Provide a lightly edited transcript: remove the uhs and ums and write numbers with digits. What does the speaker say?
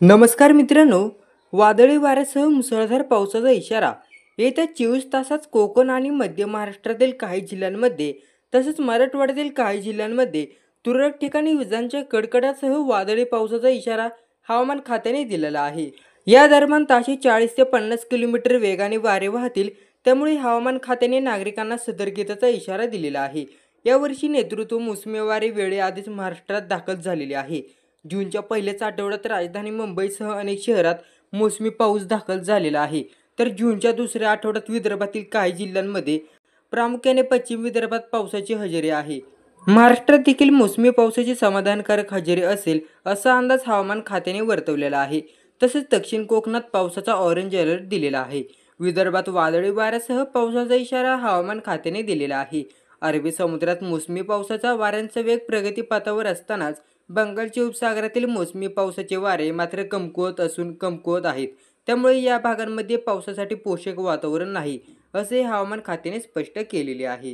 नमस्कार मित्रांनो, वादळी वाऱ्यासह मुसळधार पावसाचा इशारा. येत्या 24 तासात कोकण आणि मध्य महाराष्ट्रातील काही जिल्ह्यांमध्ये तसेच मराठवाड्यातील काही जिल्ह्यांमध्ये तुरळक ठिकाणी विजांच्या कडकडाटासह वादळी पावसाचा इशारा हवामान खात्याने दिलेला आहे. या दरम्यान ताशी 40 ते 50 किलोमीटर वेगाने वारे वाहतील, त्यामुळे हवामान खात्याने नागरिकांना सतर्कतेचा इशारा दिलेला आहे. यावर्षी नेतृत्व मोसमी वारे वेळेआधीच महाराष्ट्रात दाखल झालेले आहे. जूनच्या पहिल्याच आठवड्यात राजधानी मुंबईसह अनेक शहरात मोसमी पाऊस दाखल झालेला आहे. तर जूनच्या दुसऱ्या आठवड्यात विदर्भातील काही जिल्ह्यांमध्ये, प्रामुख्याने पश्चिम विदर्भात पावसाची हजेरी आहे. महाराष्ट्रात देखील मोसमी पावसाची समाधानकारक हजेरी असेल असा अंदाज हवामान खात्याने वर्तवलेला आहे. तसेच दक्षिण कोकणात पावसाचा ऑरेंज अलर्ट दिलेला आहे. विदर्भात वादळी वाऱ्यासह पावसाचा इशारा हवामान खात्याने दिलेला आहे. अरबी समुद्रात मोसमी पावसाचा वाऱ्यांचा वेग प्रगतीपथावर असतानाच बंगालच्या उपसागरातील मोसमी पावसाचे वारे मात्र कमकुवत आहेत. त्यामुळे या भागांमध्ये पावसासाठी पोषक वातावरण नाही, असे हवामान खात्याने स्पष्ट केलेले आहे.